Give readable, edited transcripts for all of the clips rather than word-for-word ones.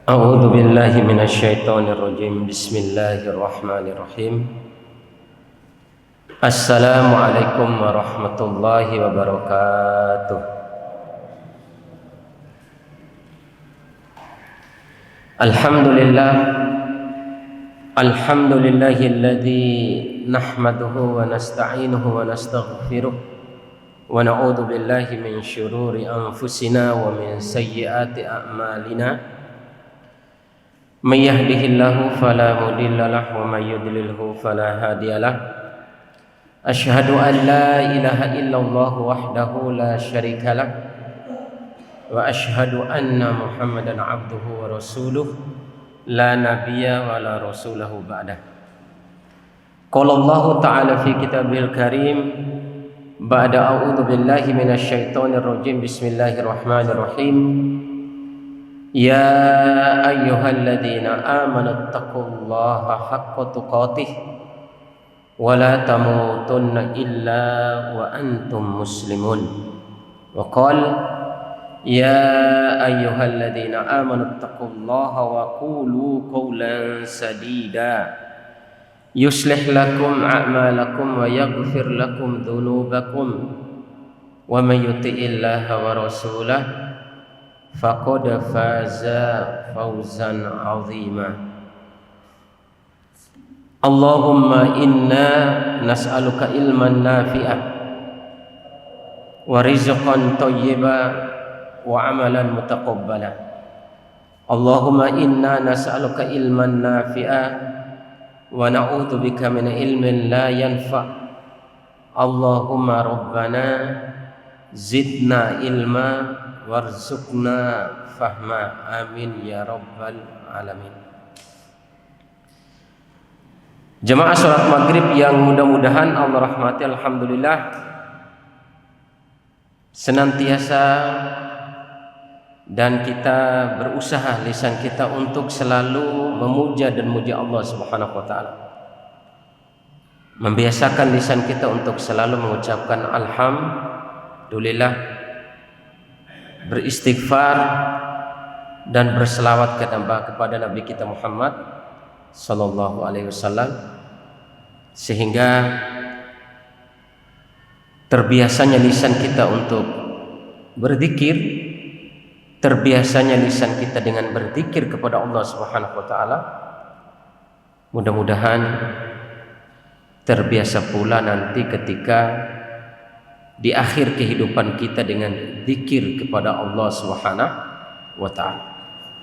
A'udzu billahi minasyaitonir rajim. Bismillahirrahmanirrahim. Assalamualaikum warahmatullahi wabarakatuh. Alhamdulillah. Alhamdulillahilladzi nahmaduhu wa nasta'inuhu wa nastaghfiruh wa na'udzu billahi min syururi anfusina wa min sayyiati a'malina. Man yahdihillahu fala mudilla lahu wa man yudlilhu fala hadiyalah. Asyhadu an la ilaha illallah wahdahu la syarikalah wa asyhadu anna Muhammadan abduhu wa rasuluh la nabiyya wa la rasulahu ba'dah. Qala Allah ta'ala fi kitabihil karim ba'da a'udzu billahi minasyaitonir rajim. Bismillahirrahmanirrahim. Ya ayyuhalladzina amanu taqullaha haqqa tuqatih wa la tamutunna illa wa antum muslimun. Wa qala ya ayyuhalladzina amanu taqullaha wa qulu qawlan sadida yuslih lakum a'malakum wa yaghfir lakum dhunubakum wa may yuti'illaha wa rasulahu faqad faza fawzan 'azima. Allahumma inna nas'aluka ilman nafi'an wa rizqan thayyiban wa amalan mutaqabbala. Allahumma inna nas'aluka ilman nafi'an wa na'udzu bika min ilmin la yanfa'. Allahumma rabbana zidna ilma warzuqna fahma, amin ya rabbal alamin. Jemaah salat maghrib yang mudah-mudahan Allah rahmati, alhamdulillah senantiasa dan kita berusaha lisan kita untuk selalu memuja dan muja Allah Subhanahu wa taala. Membiasakan lisan kita untuk selalu mengucapkan alhamdulillah, beristighfar dan berselawat kepada Nabi kita Muhammad sallallahu alaihi wasallam, sehingga terbiasanya lisan kita untuk berzikir, terbiasanya lisan kita dengan berzikir kepada Allah Subhanahu wa taala. Mudah-mudahan terbiasa pula nanti ketika di akhir kehidupan kita dengan zikir kepada Allah Subhanahu wa taala.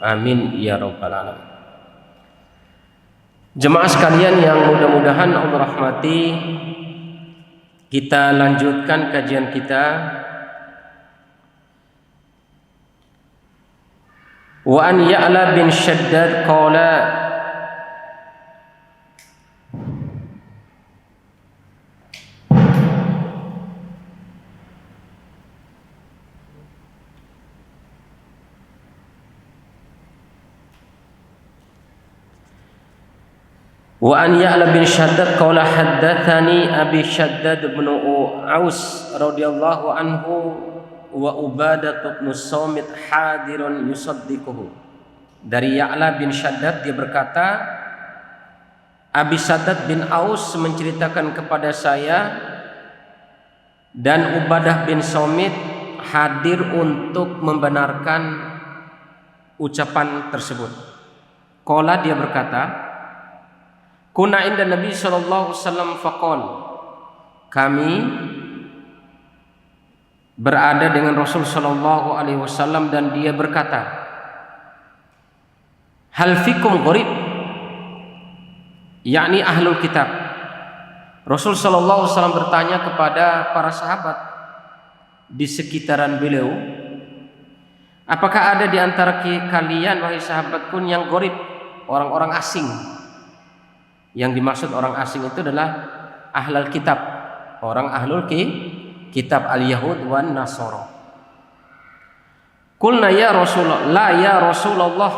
Amin ya rabbal alamin. Jemaah sekalian yang mudah-mudahan Allah rahmati, kita lanjutkan kajian kita. Wa an Ya'la bin Shaddad qala Wa an Ya'la bin Shaddad qala haddatsani Abi Shaddad bin Aus radhiyallahu anhu wa Ubadah bin Samit hadirun yusaddiquhu. Dari Ya'la bin Shaddad, dia berkata, Abi Shaddad bin Aus menceritakan kepada saya dan Ubadah bin Samit hadir untuk membenarkan ucapan tersebut. Qala, dia berkata, Kuna inda Nabi sallallahu alaihi wasallam faqal. Kami berada dengan Rasul sallallahu alaihi wasallam dan dia berkata, Hal fikum gharib, yakni ahlul kitab. Rasul sallallahu alaihi wasallam bertanya kepada para sahabat di sekitaran beliau, apakah ada di antara kalian wahai sahabatku yang gharib, orang-orang asing? Yang dimaksud orang asing itu adalah ahlul kitab, orang ahlul kitab al-Yahud wan Nasara. Qulna ya Rasulullah, la ya Rasulullah,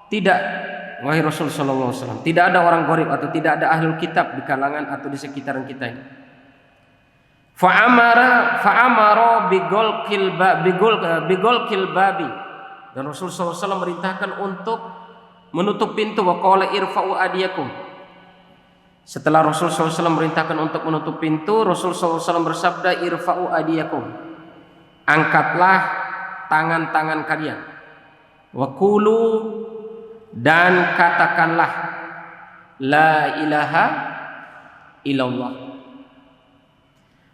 tidak wahai Rasul sallallahu alaihi wasallam, tidak ada orang gharib atau tidak ada ahlul kitab di kalangan atau di sekitaran kita ini. Fa'amara bigol kilbabi, Dan Rasulullah SAW merintahkan untuk menutup pintu. Wa qala irfa'u adiyakum. Setelah Rasulullah SAW merintahkan untuk menutup pintu, Rasulullah SAW bersabda, irfa'u adiyakum, angkatlah tangan-tangan kalian. Wa qulu, dan katakanlah, la ilaha illallah.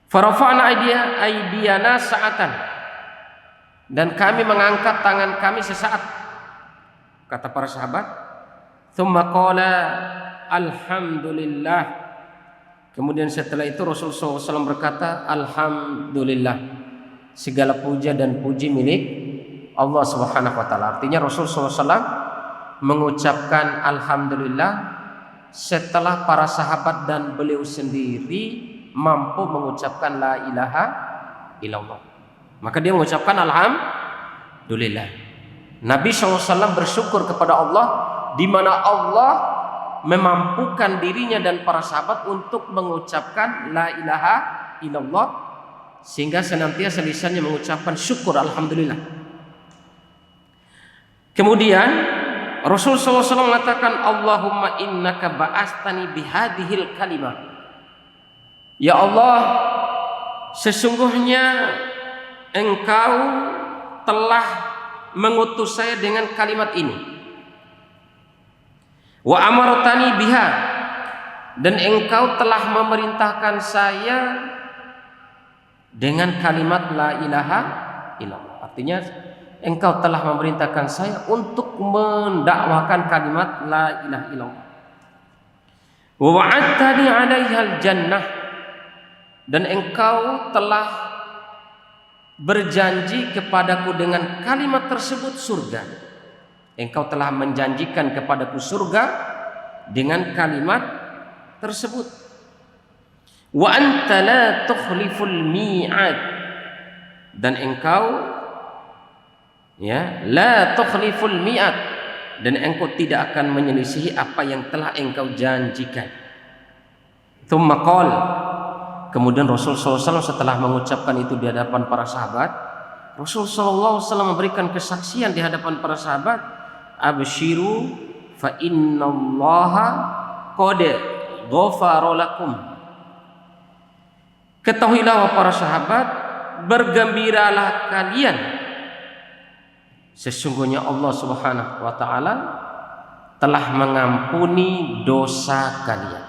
Farafa'na aydiyana sa'atan, dan kami mengangkat tangan kami sesaat. Kata para sahabat, thumma qala alhamdulillah. Kemudian setelah itu Rasulullah SAW berkata, alhamdulillah, segala puja dan puji milik Allah Subhanahu wa taala. Artinya Rasulullah SAW mengucapkan alhamdulillah setelah para sahabat dan beliau sendiri mampu mengucapkan la ilaha illallah. Maka dia mengucapkan alhamdulillah. Nabi SAW bersyukur kepada Allah, di mana Allah memampukan dirinya dan para sahabat untuk mengucapkan la ilaha illallah, sehingga senantiasa lisannya mengucapkan syukur alhamdulillah. Kemudian Rasulullah SAW mengatakan, Allahumma innaka ba'astani bihadihil kalimah. Ya Allah, sesungguhnya Engkau telah mengutus saya dengan kalimat ini. Wa amartani biha, dan Engkau telah memerintahkan saya dengan kalimat la ilaha illallah. Artinya Engkau telah memerintahkan saya untuk mendakwakan kalimat la ilaha illallah. Wa wa'adtani 'alaihal jannah, dan Engkau telah berjanji kepadaku dengan kalimat tersebut surga. Engkau telah menjanjikan kepadaku surga dengan kalimat tersebut. Wa anta la tukhliful mi'ad, dan Engkau la tukhliful mi'ad, dan Engkau tidak akan menyelisihi apa yang telah Engkau janjikan. Tsumma qala, kemudian Rasulullah SAW setelah mengucapkan itu di hadapan para sahabat, Rasulullah SAW memberikan kesaksian di hadapan para sahabat, abshiru fa innallaha qad ghafara lakum. Ketahuilah para sahabat, bergembiralah kalian, sesungguhnya Allah Subhanahu wa taala telah mengampuni dosa kalian.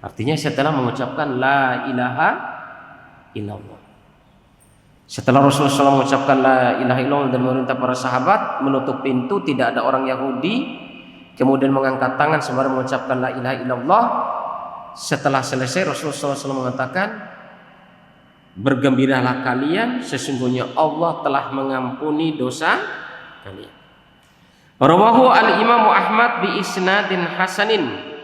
Artinya setelah mengucapkan la ilaha illallah, setelah Rasulullah SAW mengucapkan la ilaha illallah dan memerintah para sahabat menutup pintu, tidak ada orang Yahudi kemudian mengangkat tangan sembari mengucapkan la ilaha illallah. Setelah selesai Rasulullah SAW mengatakan, bergembiralah kalian, sesungguhnya Allah telah mengampuni dosa kalian. Rawahu al-Imam Ahmad bi isnadin hasanin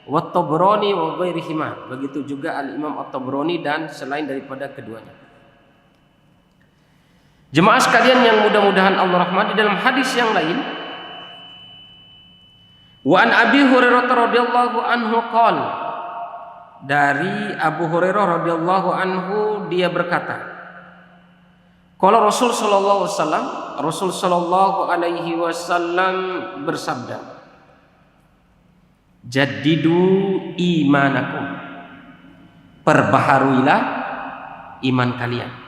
wa Tabrani wa ghairihima. Begitu juga al-Imam At-Tabrani dan selain daripada keduanya. Jemaah sekalian yang mudah-mudahan Allah rahmati, dalam hadis yang lain, wa an Abi Hurairah radhiyallahu anhu qala, dari Abu Hurairah radhiyallahu anhu dia berkata, qala Rasul sallallahu alaihi wasallam bersabda, jaddidu imanakum, perbaharuilah iman kalian.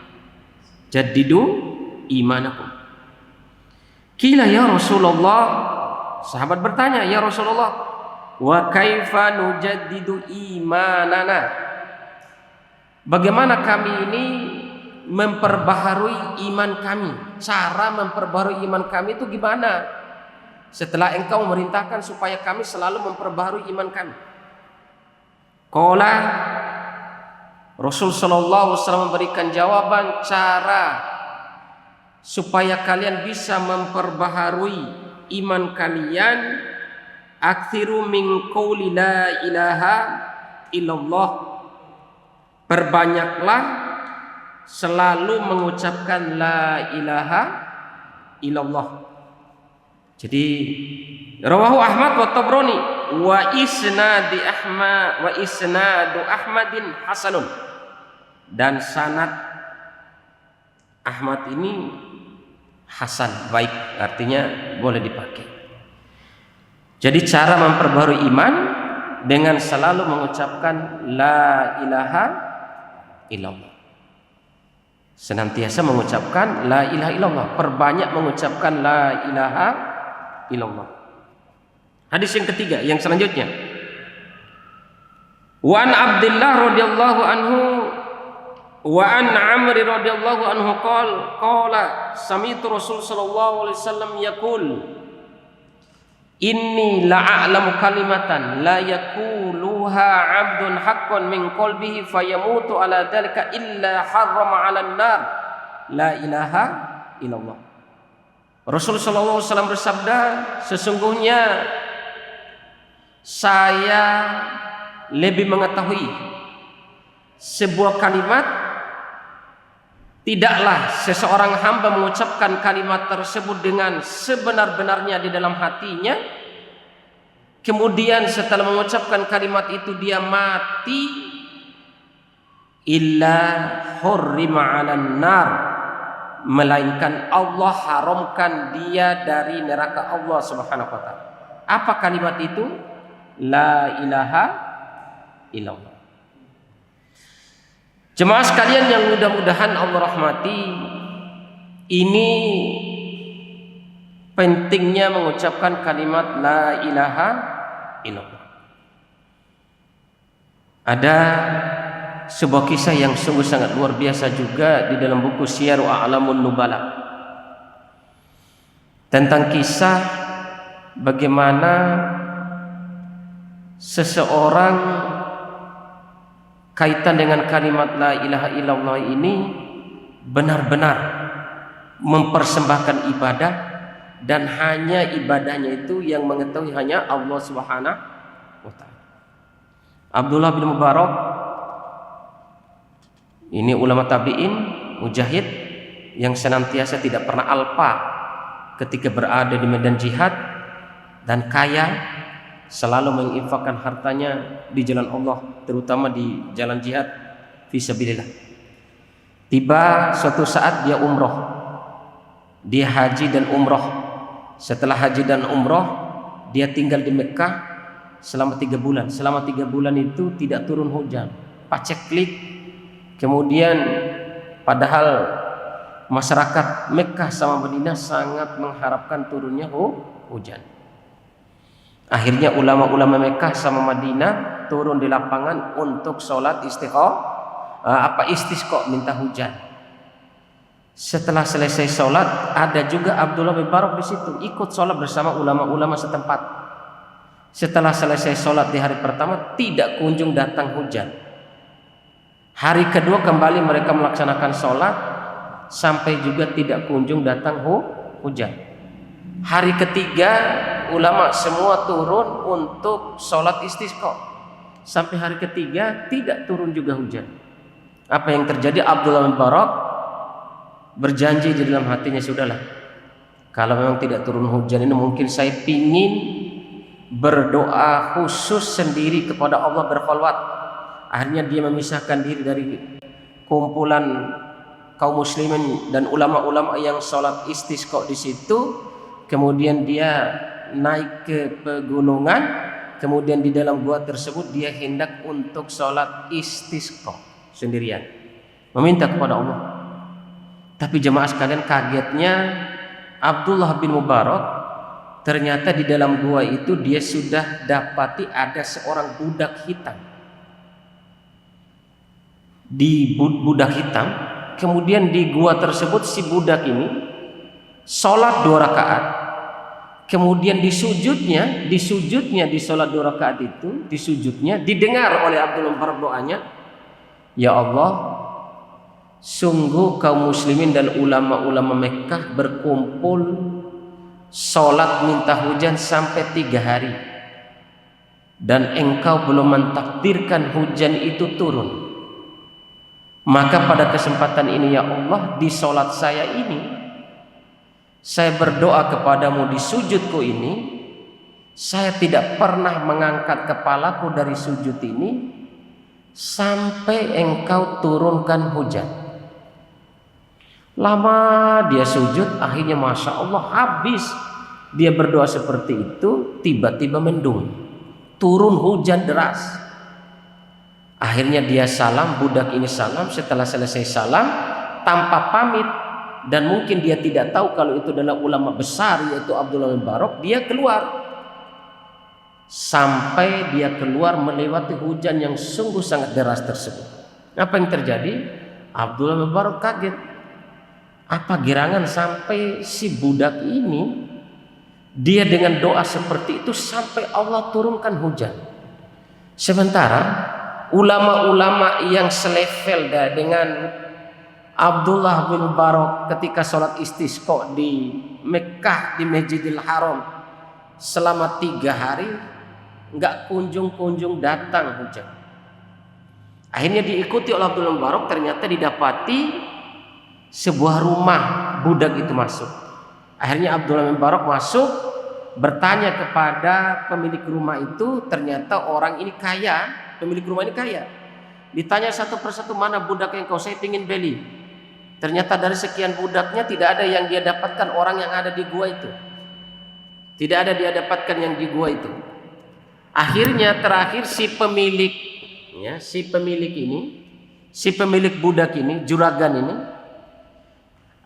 Jaddidu imanakum. Qila ya Rasulullah, sahabat bertanya, ya Rasulullah, wa kaifa nujaddidu imanana, bagaimana kami ini memperbaharui iman kami? Cara memperbaharui iman kami itu gimana? Setelah Engkau memerintahkan supaya kami selalu memperbaharui iman kami. Qala, Rasul sallallahu alaihi wasallam memberikan jawaban cara supaya kalian bisa memperbaharui iman kalian, aktsiru min qouli la ilaha illallah, perbanyaklah selalu mengucapkan la ilaha illallah. Jadi rawahu Ahmad wa Tabrani wa isnadu Ahmadin hasanun, dan sanad Ahmad ini hasan, baik, artinya boleh dipakai. Jadi cara memperbarui iman dengan selalu mengucapkan la ilaha illallah. Senantiasa mengucapkan la ilaha illallah, perbanyak mengucapkan la ilaha illallah. Hadis yang ketiga, yang selanjutnya. Wa an Abdullah radhiyallahu anhu wa an Amr radhiyallahu anhu qala sami'tu Rasul sallallahu alaihi wasallam yaqul inni la'alamu kalimatan la yaquluha 'abdun haqqan min qalbihi fayamutu ala dzalika illa harrama 'alan nar la ilaha illallah. Rasul sallallahu alaihi wasallam bersabda, sesungguhnya saya lebih mengetahui sebuah kalimat, tidaklah seseorang hamba mengucapkan kalimat tersebut dengan sebenar-benarnya di dalam hatinya, kemudian setelah mengucapkan kalimat itu dia mati, illa hurrima 'alan nar, melainkan Allah haramkan dia dari neraka Allah Subhanahu wa taala. Apa kalimat itu? La ilaha illallah. Jemaah sekalian yang mudah-mudahan Allah rahmati, ini pentingnya mengucapkan kalimat la ilaha illallah. Ada sebuah kisah yang sungguh sangat luar biasa juga di dalam buku Syiar A'lamun Nubala, tentang kisah bagaimana seseorang kaitan dengan kalimat la ilaha illallah ini benar-benar mempersembahkan ibadah, dan hanya ibadahnya itu yang mengetahui hanya Allah Subhanahu wa taala. Abdullah bin Mubarak ini ulama tabi'in, mujahid yang senantiasa tidak pernah alpa ketika berada di medan jihad, dan kaya, selalu menginfakkan hartanya di jalan Allah, terutama di jalan jihad fisabilillah. Tiba suatu saat dia umroh, dia haji dan umroh. Setelah haji dan umroh, dia tinggal di Mekah selama 3 bulan. Selama 3 bulan itu tidak turun hujan, paceklik. Kemudian padahal masyarakat Mekah sama Madinah sangat mengharapkan turunnya hujan. Akhirnya ulama-ulama Mekah sama Madinah turun di lapangan untuk sholat istisqa, minta hujan. Setelah selesai sholat, ada juga Abdullah bin Mubarak di situ, ikut sholat bersama ulama-ulama setempat. Setelah selesai sholat di hari pertama, tidak kunjung datang hujan. Hari kedua kembali mereka melaksanakan sholat, sampai juga tidak kunjung datang hujan. Hari ketiga ulama semua turun untuk sholat istisqa, sampai hari ketiga tidak turun juga hujan. Apa yang terjadi? Abdullah bin Mubarak berjanji di dalam hatinya, sudahlah, kalau memang tidak turun hujan ini, mungkin saya pingin berdoa khusus sendiri kepada Allah, berkholwat. Akhirnya dia memisahkan diri dari kumpulan kaum muslimin dan ulama-ulama yang sholat istisqa di situ. Kemudian dia naik ke pegunungan, kemudian di dalam gua tersebut dia hendak untuk sholat istisqa sendirian, meminta kepada Allah. Tapi jemaah sekalian, kagetnya Abdullah bin Mubarak, ternyata di dalam gua itu dia sudah dapati ada seorang budak hitam. Di budak hitam, kemudian di gua tersebut si budak ini sholat 2 rakaat. Kemudian di sujudnya di sholat 2 rakaat itu, di sujudnya didengar oleh Abdullah bin Mubarak doanya, ya Allah, sungguh kaum muslimin dan ulama-ulama Mekah berkumpul sholat minta hujan sampai 3 hari, dan engkau belum mentakdirkan hujan itu turun. Maka pada kesempatan ini ya Allah, di sholat saya ini, saya berdoa kepadamu di sujudku ini, saya tidak pernah mengangkat kepalaku dari sujud ini sampai engkau turunkan hujan. Lama dia sujud, akhirnya Masya Allah habis dia berdoa seperti itu, tiba-tiba mendung, turun hujan deras. Akhirnya dia salam, budak ini salam. Setelah selesai salam, tanpa pamit, dan mungkin dia tidak tahu kalau itu adalah ulama besar yaitu Abdullah bin Mubarak, dia keluar. Sampai dia keluar melewati hujan yang sungguh sangat deras tersebut. Apa yang terjadi? Abdullah bin Mubarak kaget. Apa gerangan sampai si budak ini, dia dengan doa seperti itu sampai Allah turunkan hujan. Sementara ulama-ulama yang selevel dengan Abdullah bin Mubarak ketika sholat istisqa di Mekah di Masjidil Haram selama 3 hari nggak kunjung datang hujan. Akhirnya diikuti oleh Abdullah bin Mubarak, ternyata didapati sebuah rumah budak itu masuk. Akhirnya Abdullah bin Mubarak masuk, bertanya kepada pemilik rumah itu, ternyata orang ini kaya, pemilik rumah ini kaya. Ditanya satu persatu, mana budak yang kau, saya ingin beli. Ternyata dari sekian budaknya tidak ada yang dia dapatkan orang yang ada di gua itu. Tidak ada dia dapatkan yang di gua itu. Akhirnya terakhir si pemilik budak ini, juragan ini,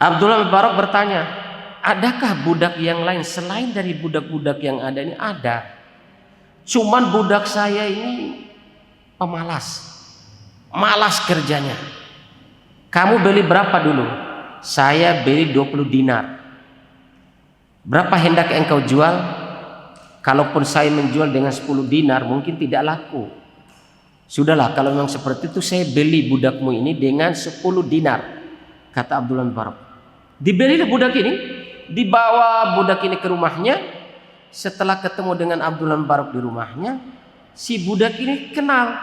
Abdullah bin Mubarak bertanya, adakah budak yang lain selain dari budak-budak yang ada ini? Ada. Cuman budak saya ini pemalas, malas kerjanya. Kamu beli berapa dulu? Saya beli 20 dinar. Berapa hendak engkau jual? Kalaupun saya menjual dengan 10 dinar mungkin tidak laku. Sudahlah, kalau memang seperti itu saya beli budakmu ini dengan 10 dinar, kata Abdullah bin Mubarak. Dibelilah budak ini, dibawa budak ini ke rumahnya. Setelah ketemu dengan Abdullah bin Mubarak di rumahnya, si budak ini kenal,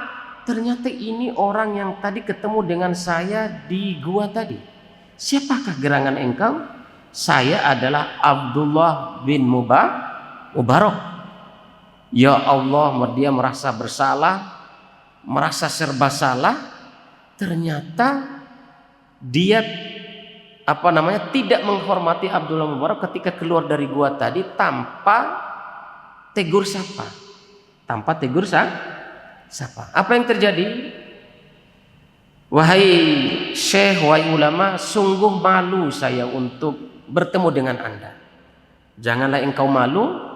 ternyata ini orang yang tadi ketemu dengan saya di gua tadi. Siapakah gerangan engkau? Saya adalah Abdullah bin Mubarak. Ya Allah, dia merasa bersalah, merasa serba salah. Ternyata dia tidak menghormati Abdullah bin Mubarak ketika keluar dari gua tadi tanpa tegur sapa. Apa yang terjadi? Wahai syekh, wahai ulama, sungguh malu saya untuk bertemu dengan Anda. Janganlah engkau malu.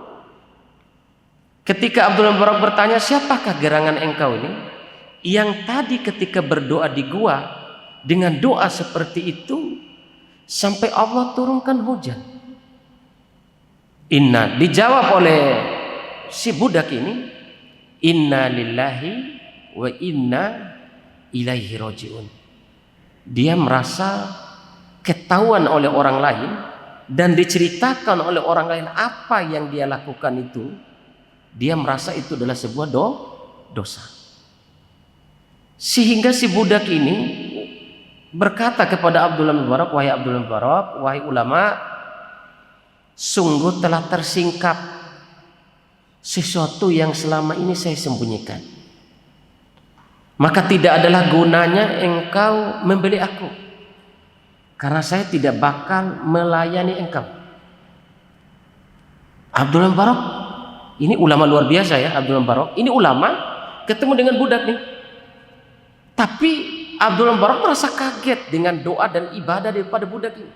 Ketika Abdullah bin Mubarak bertanya, siapakah gerangan engkau ini yang tadi ketika berdoa di gua dengan doa seperti itu sampai Allah turunkan hujan? Dijawab oleh si budak ini, inna lillahi wa inna ilaihi rajiun. Dia merasa ketahuan oleh orang lain dan diceritakan oleh orang lain apa yang dia lakukan itu. Dia merasa itu adalah sebuah dosa. Sehingga si budak ini berkata kepada Abdullah bin Mubarak, wahai Abdullah bin Mubarak, wahai ulama, sungguh telah tersingkap sesuatu yang selama ini saya sembunyikan. Maka tidak adalah gunanya engkau membeli aku, karena saya tidak bakal melayani engkau. Abdullah bin Mubarak, ini ulama luar biasa ya. Abdullah bin Mubarak ini ulama ketemu dengan budak nih. Tapi Abdullah bin Mubarak merasa kaget dengan doa dan ibadah daripada budak ini.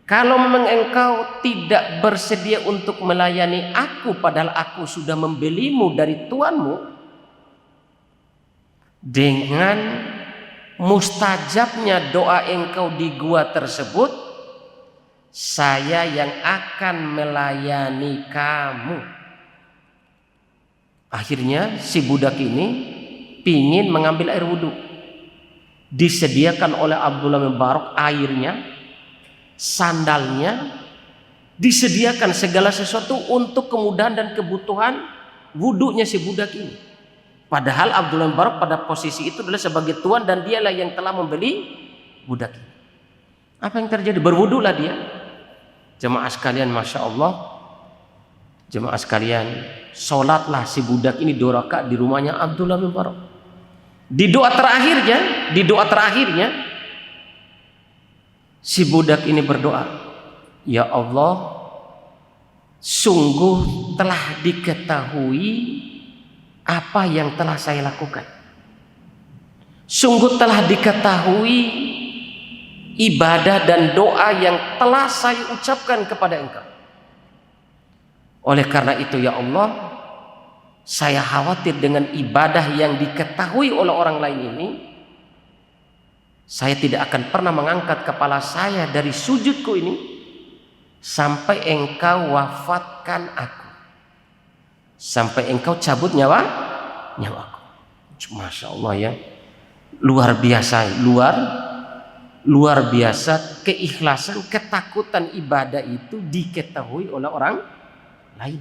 Kalau memang engkau tidak bersedia untuk melayani aku, padahal aku sudah membelimu dari tuanmu, dengan mustajabnya doa engkau di gua tersebut, saya yang akan melayani kamu. Akhirnya si budak ini pingin mengambil air wudhu. Disediakan oleh Abdullah bin Mubarak airnya, sandalnya, disediakan segala sesuatu untuk kemudahan dan kebutuhan wudhunya si budak ini. Padahal Abdullah bin Mubarak pada posisi itu adalah sebagai tuan dan dialah yang telah membeli budak ini. Apa yang terjadi? Berwudhulah dia. Jemaah sekalian, Masya Allah, jemaah sekalian, sholatlah si budak ini 2 rakaat di rumahnya Abdullah bin Mubarak. Di doa terakhirnya Si budak ini berdoa, ya Allah, sungguh telah diketahui apa yang telah saya lakukan. Sungguh telah diketahui ibadah dan doa yang telah saya ucapkan kepada Engkau. Oleh karena itu ya Allah, saya khawatir dengan ibadah yang diketahui oleh orang lain ini, saya tidak akan pernah mengangkat kepala saya dari sujudku ini sampai Engkau wafatkan aku, sampai Engkau cabut nyawaku. Masya Allah ya, luar biasa, luar biasa keikhlasan, ketakutan ibadah itu diketahui oleh orang lain.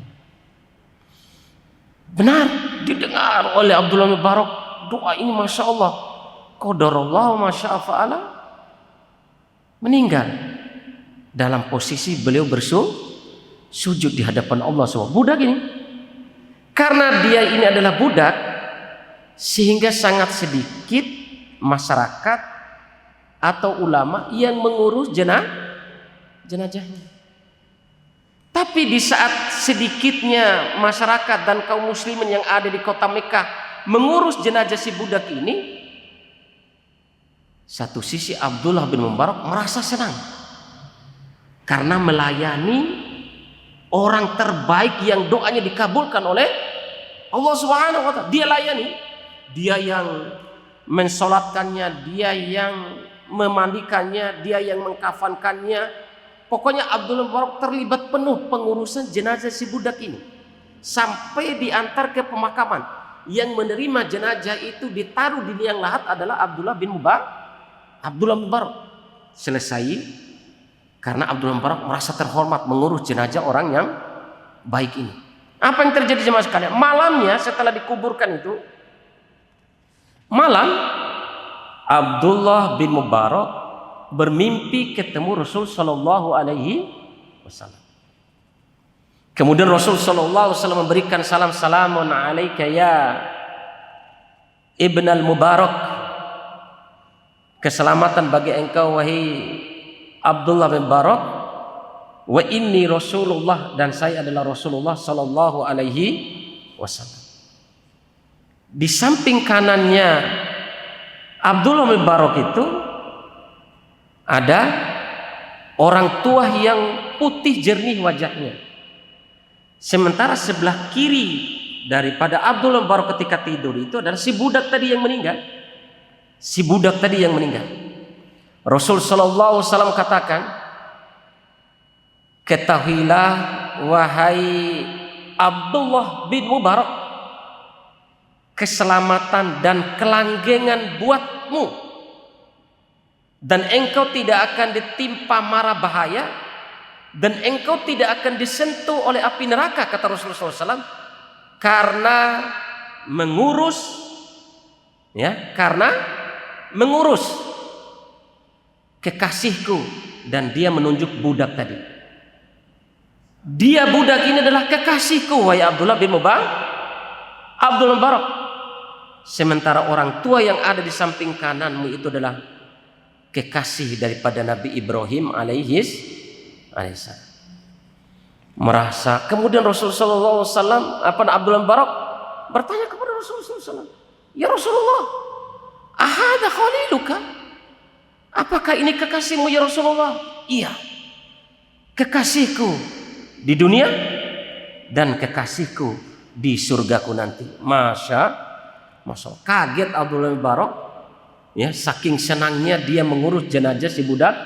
Benar didengar oleh Abdullah bin Mubarak doa ini, Masya Allah, qadarallahu ma syaa fa'ala, meninggal dalam posisi beliau bersujud di hadapan Allah SWT. Budak ini, karena dia ini adalah budak, sehingga sangat sedikit masyarakat atau ulama yang mengurus jenazahnya. Tapi di saat sedikitnya masyarakat dan kaum muslimin yang ada di kota Mekah mengurus jenazah si budak ini, satu sisi Abdullah bin Mubarak merasa senang karena melayani orang terbaik yang doanya dikabulkan oleh Allah Subhanahu wa Ta'ala. Dia layani, dia yang mensolatkannya, dia yang memandikannya, dia yang mengkafankannya. Pokoknya Abdullah bin Mubarak terlibat penuh pengurusan jenazah si budak ini sampai diantar ke pemakaman. Yang menerima jenazah itu ditaruh di liang lahat adalah Abdullah bin Mubarak. Selesai, karena Abdullah bin Mubarak merasa terhormat mengurus jenazah orang yang baik ini. Apa yang terjadi jemaah sekalian? Malamnya setelah dikuburkan itu, malam Abdullah bin Mubarak bermimpi ketemu Rasul Sallallahu Alaihi Wasallam. Kemudian Rasul Sallallahu Alaihi Wasallam memberikan salamun alaika ya Ibn al-Mubarak, keselamatan bagi engkau wahai Abdullah bin Mubarak, wa inni Rasulullah, dan saya adalah Rasulullah Sallallahu Alaihi Wasallam. Di samping kanannya Abdullah bin Mubarak itu ada orang tua yang putih jernih wajahnya. Sementara sebelah kiri daripada Abdullah bin Mubarak ketika tidur itu adalah si budak tadi yang meninggal. Si budak tadi yang meninggal. Rasul sallallahu alaihi wasallam katakan, ketahuilah wahai Abdullah bin Mubarak, keselamatan dan kelanggengan buatmu, dan engkau tidak akan ditimpa mara bahaya, dan engkau tidak akan disentuh oleh api neraka, kata Rasulullah SAW, karena mengurus kekasihku. Dan dia menunjuk budak tadi. Dia, budak ini adalah kekasihku wahai Abdullah bin Mubarak. Sementara orang tua yang ada di samping kananmu itu adalah kekasih daripada Nabi Ibrahim alaihissalam. Merasa, kemudian Rasulullah SAW, Abdullah bin Mubarak bertanya kepada Rasulullah SAW, ya Rasulullah, ahada khaliluka, apakah ini kekasihmu ya Rasulullah? Iya, kekasihku di dunia dan kekasihku di surgaku nanti. Masya Allah, kaget Abdullah bin Mubarak. Ya, saking senangnya dia mengurus jenazah si budak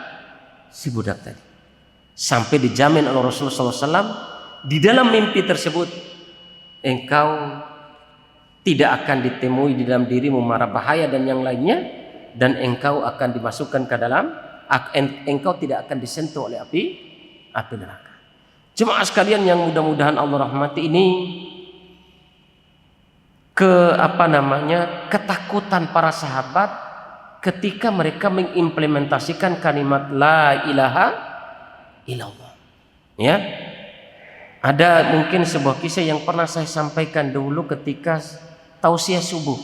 tadi, sampai dijamin oleh Rasulullah SAW di dalam mimpi tersebut, engkau tidak akan ditemui di dalam dirimu mara bahaya dan yang lainnya, dan engkau akan dimasukkan ke dalam, engkau tidak akan disentuh oleh api neraka. Jemaah sekalian yang mudah-mudahan Allah rahmati, ini ketakutan para sahabat ketika mereka mengimplementasikan kalimat la ilaha illallah. Ya, ada mungkin sebuah kisah yang pernah saya sampaikan dulu ketika tausiah subuh.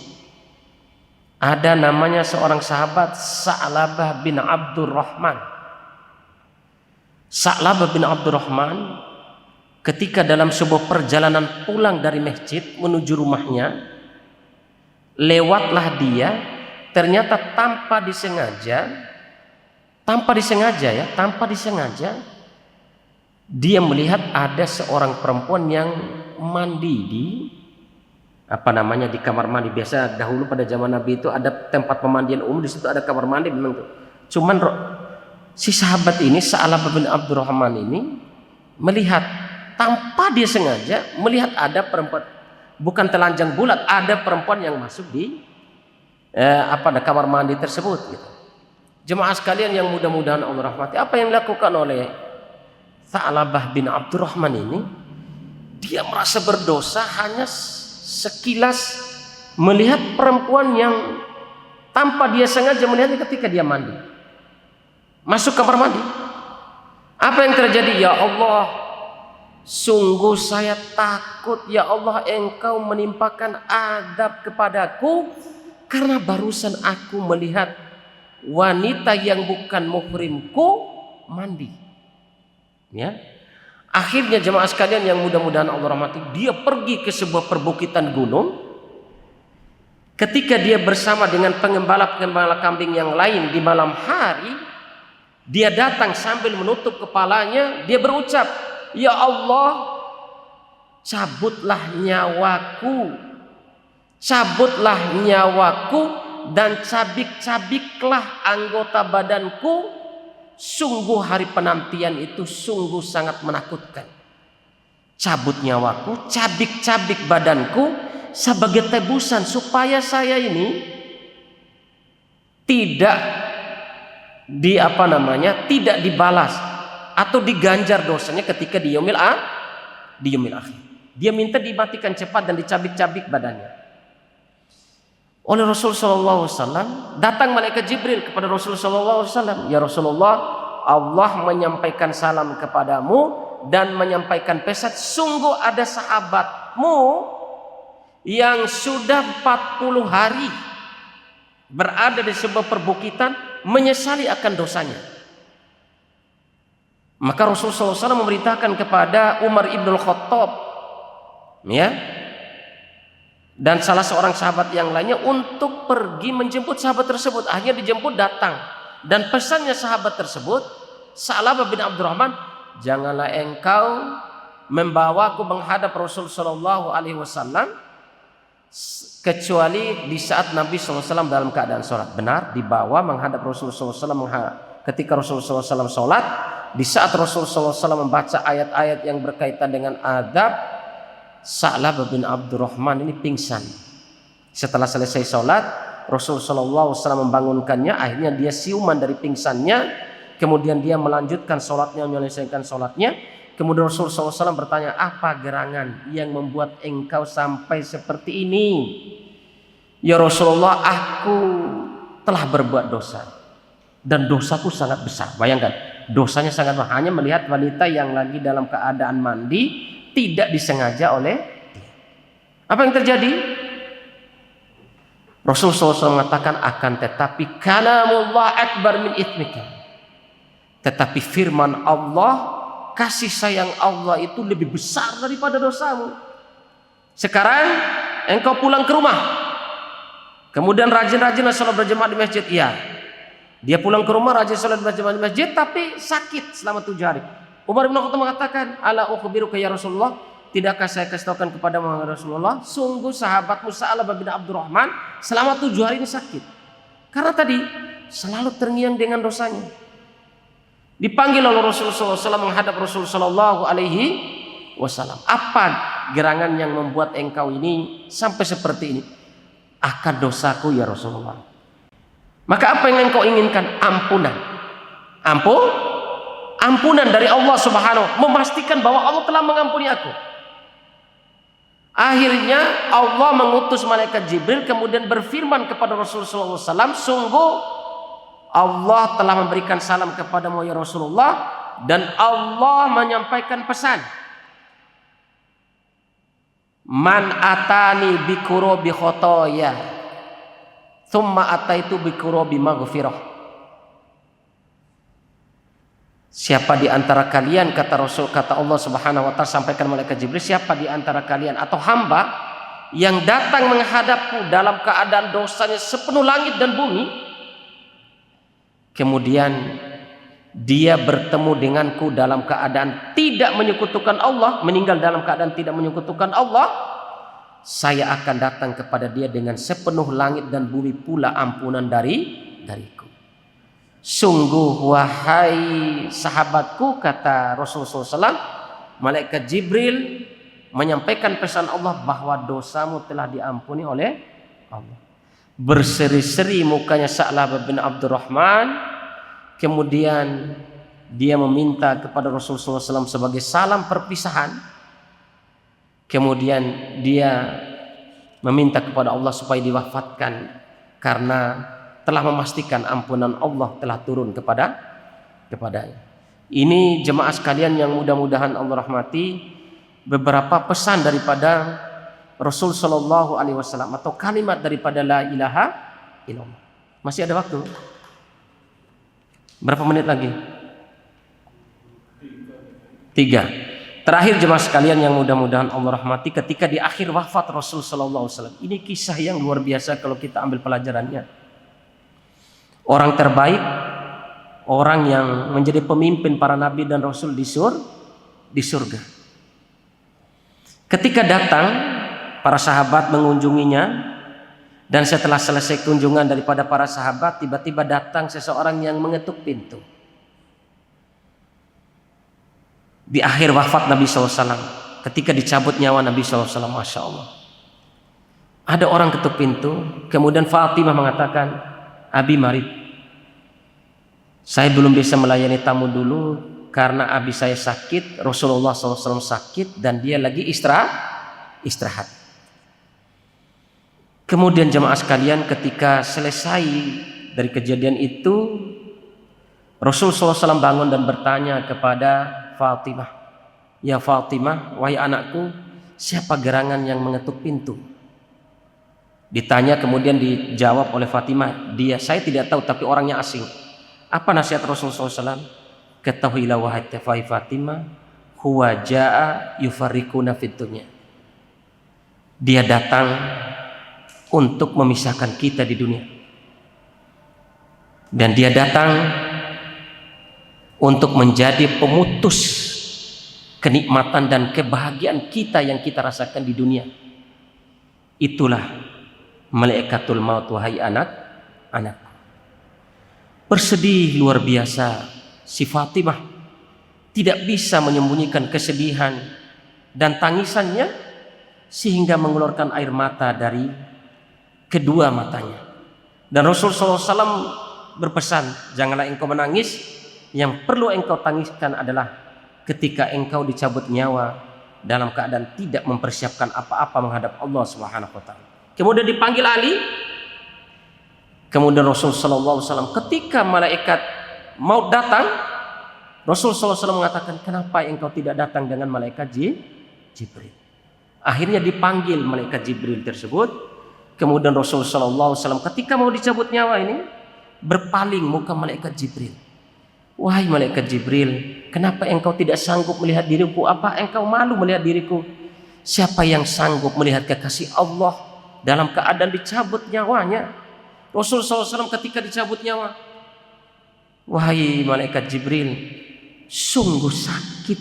Ada namanya seorang sahabat Sa'labah bin Abdurrahman. Sa'labah bin Abdurrahman ketika dalam sebuah perjalanan pulang dari masjid menuju rumahnya, lewatlah dia, ternyata tanpa disengaja dia melihat ada seorang perempuan yang mandi di di kamar mandi. Biasa dahulu pada zaman Nabi itu ada tempat pemandian umum, di situ ada kamar mandi memang tuh. Cuman si sahabat ini, Sa'labah bin Abdurrahman ini melihat tanpa dia sengaja melihat ada perempuan, bukan telanjang bulat, ada perempuan yang masuk di kamar mandi tersebut gitu. Jemaah sekalian yang mudah-mudahan Allah rahmati, apa yang dilakukan oleh Sa'labah bin Abdurrahman ini, dia merasa berdosa hanya sekilas melihat perempuan yang tanpa dia sengaja melihatnya ketika dia mandi, masuk kamar mandi. Apa yang terjadi? Ya Allah, sungguh saya takut ya Allah, Engkau menimpakan adab kepadaku karena barusan aku melihat wanita yang bukan muhrimku mandi. Ya. Akhirnya jemaah sekalian yang mudah-mudahan Allah rahmati, dia pergi ke sebuah perbukitan gunung. Ketika dia bersama dengan pengembala-pengembala kambing yang lain di malam hari, dia datang sambil menutup kepalanya, dia berucap, ya Allah, cabutlah nyawaku dan cabik-cabiklah anggota badanku. Sungguh hari penantian itu sungguh sangat menakutkan. Cabut nyawaku, cabik-cabik badanku sebagai tebusan supaya saya ini tidak tidak dibalas atau diganjar dosanya ketika di yaumil akhir. Dia minta dimatikan cepat dan dicabik-cabik badannya. Oleh Rasul sallallahu alaihi wasallam, datang malaikat Jibril kepada Rasul sallallahu alaihi wasallam, ya Rasulullah, Allah menyampaikan salam kepadamu dan menyampaikan pesan, sungguh ada sahabatmu yang sudah 40 hari berada di sebuah perbukitan menyesali akan dosanya. Maka Rasul sallallahu alaihi wasallam memerintahkan kepada Umar ibn Khattab, ya, dan salah seorang sahabat yang lainnya untuk pergi menjemput sahabat tersebut. Akhirnya dijemput, datang, dan pesannya sahabat tersebut, Sa'labah bin Abdurrahman, janganlah engkau membawaku menghadap Rasul sallallahu alaihi wasallam kecuali di saat Nabi sallallahu alaihi wasallam dalam keadaan sholat. Benar, dibawa menghadap Rasul sallallahu alaihi wasallam ketika Rasul sallallahu alaihi wasallam sholat. Di saat Rasul sallallahu alaihi wasallam membaca ayat-ayat yang berkaitan dengan adab, Sa'labah bin Abdurrahman ini pingsan. Setelah selesai sholat, Rasul sallallahu alaihi wasallam membangunkannya. Akhirnya dia siuman dari pingsannya. Kemudian dia melanjutkan sholatnya, menyelesaikan sholatnya. Kemudian Rasul sallallahu alaihi wasallam bertanya, apa gerangan yang membuat engkau sampai seperti ini? Ya Rasulullah, aku telah berbuat dosa dan dosaku sangat besar. Bayangkan, dosanya sangat besar, hanya melihat wanita yang lagi dalam keadaan mandi, tidak disengaja oleh dia. Apa yang terjadi? Rasulullah SAW mengatakan, akan tetapi kalamullah akbar min itsmika. Tetapi firman Allah, kasih sayang Allah itu lebih besar daripada dosamu. Sekarang engkau pulang ke rumah, kemudian rajin-rajin sholat berjamaah di masjid. Iya, dia pulang ke rumah rajin sholat berjamaah di masjid, tapi sakit selama 7 hari. Umar bin Khattab mengatakan, ala ukhbiruka ya Rasulullah, tidakkah saya kasih tahukan kepada Rasulullah, sungguh sahabatmu Sa'labah bin Abdurrahman selama 7 hari ini sakit. Karena tadi selalu terngiang dengan dosanya. Dipanggil oleh Rasulullah SAW menghadap Rasulullah Sallallahu Alaihi Wasallam. Apa gerangan yang membuat engkau ini sampai seperti ini? Akan dosaku ya Rasulullah. Maka apa yang engkau inginkan? Ampunan. Ampunan dari Allah Subhanahu, memastikan bahwa Allah telah mengampuni aku. Akhirnya Allah mengutus malaikat Jibril kemudian berfirman kepada Rasulullah SAW, sungguh Allah telah memberikan salam kepadamu ya Rasulullah, dan Allah menyampaikan pesan, man atani bikurobi khotoya thumma ataitu bikurobi maghfirah. Siapa di antara kalian, kata Rasul, kata Allah Subhanahu wa taala sampaikan malaikat Jibril, siapa di antara kalian atau hamba yang datang menghadapku dalam keadaan dosanya sepenuh langit dan bumi, kemudian dia bertemu denganku dalam keadaan tidak menyekutukan Allah, meninggal dalam keadaan tidak menyekutukan Allah, saya akan datang kepada dia dengan sepenuh langit dan bumi pula ampunan dariku. Sungguh wahai sahabatku, kata Rasulullah SAW, malaikat Jibril menyampaikan pesan Allah bahwa dosamu telah diampuni oleh Allah. Berseri-seri mukanya Sa'labah bin Abdurrahman, kemudian dia meminta kepada Rasulullah SAW sebagai salam perpisahan. Kemudian dia meminta kepada Allah supaya diwafatkan karena telah memastikan ampunan Allah telah turun kepadanya. Ini jemaah sekalian yang mudah-mudahan Allah rahmati, beberapa pesan daripada Rasul Shallallahu Alaihi Wasallam atau kalimat daripada la ilaha illallah. Masih ada waktu? Berapa menit lagi? 3. Terakhir jemaah sekalian yang mudah-mudahan Allah rahmati, ketika di akhir wafat Rasul Shallallahu Alaihi Wasallam, ini kisah yang luar biasa kalau kita ambil pelajarannya. Orang terbaik, orang yang menjadi pemimpin para nabi dan rasul di surga. Ketika datang para sahabat mengunjunginya, dan setelah selesai kunjungan daripada para sahabat, tiba-tiba datang seseorang yang mengetuk pintu. Di akhir wafat Nabi SAW, ketika dicabut nyawa Nabi SAW, Masya Allah, ada orang ketuk pintu. Kemudian Fatimah mengatakan, Abi marid, saya belum bisa melayani tamu dulu karena abi saya sakit, Rasulullah SAW sakit, dan dia lagi istirahat. Kemudian jemaah sekalian, ketika selesai dari kejadian itu, Rasulullah SAW bangun dan bertanya kepada Fatimah, ya Fatimah, wahai anakku, siapa gerangan yang mengetuk pintu? Ditanya, kemudian dijawab oleh Fatimah, dia, saya tidak tahu tapi orangnya asing. Apa nasihat Rasulullah SAW? Ketahuilah wahai Fatimah, huwa ja'a yufarriquna fid dunya. Dia datang untuk memisahkan kita di dunia, dan dia datang untuk menjadi pemutus kenikmatan dan kebahagiaan kita yang kita rasakan di dunia. Itulah malaikatul maut, wahai anak-anakku. Bersedih luar biasa si Fatimah, tidak bisa menyembunyikan kesedihan dan tangisannya sehingga mengeluarkan air mata dari kedua matanya. Dan Rasulullah SAW berpesan, janganlah engkau menangis, yang perlu engkau tangiskan adalah ketika engkau dicabut nyawa dalam keadaan tidak mempersiapkan apa-apa menghadap Allah Subhanahu wa taala. Kemudian dipanggil Ali. Kemudian Rasulullah SAW ketika malaikat maut datang, Rasulullah SAW mengatakan, kenapa engkau tidak datang dengan malaikat Jibril? Akhirnya dipanggil malaikat Jibril tersebut. Kemudian Rasulullah SAW ketika mau dicabut nyawa ini, berpaling muka malaikat Jibril. Wahai malaikat Jibril, kenapa engkau tidak sanggup melihat diriku? Apa engkau malu melihat diriku? Siapa yang sanggup melihat kekasih Allah dalam keadaan dicabut nyawanya? Rasulullah SAW ketika dicabut nyawa, wahai malaikat Jibril, sungguh sakit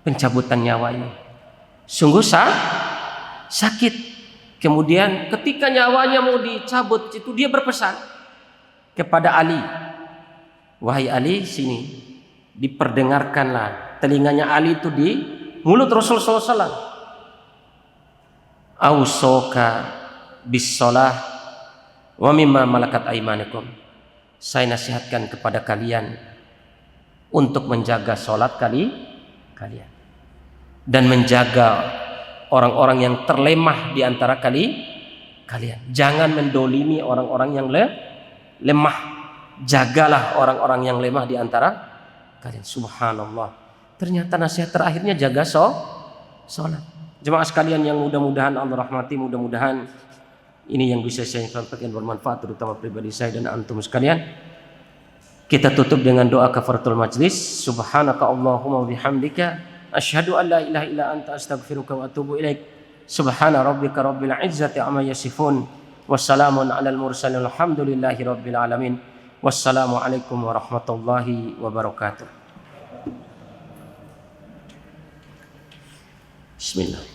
pencabutan nyawa ini, sungguh sakit. Kemudian ketika nyawanya mau dicabut itu, dia berpesan kepada Ali, wahai Ali, sini. Diperdengarkanlah telinganya Ali itu di mulut Rasulullah SAW. Ausoka bis-shalah wa mimma malakat aimanikum. Saya nasihatkan kepada kalian untuk menjaga sholat kalian dan menjaga orang-orang yang terlemah di antara kalian. Jangan mendolimi orang-orang yang lemah. Jagalah orang-orang yang lemah di antara kalian. Subhanallah. Ternyata nasihat terakhirnya jaga sholat. Jemaah sekalian yang mudah-mudahan Allah rahmati, mudah-mudahan ini yang bisa saya sampaikan bermanfaat terutama pribadi saya dan antum sekalian. Kita tutup dengan doa kafaratul majlis. Subhanaka Allahumma wa bihamdika asyhadu an la ilaha illa anta astaghfiruka wa atubu ilaik. Subhana rabbika rabbil izzati amma yasifun. Wassalamun alal mursalin alhamdulillahi rabbil alamin. Wassalamualaikum warahmatullahi wabarakatuh. Bismillah.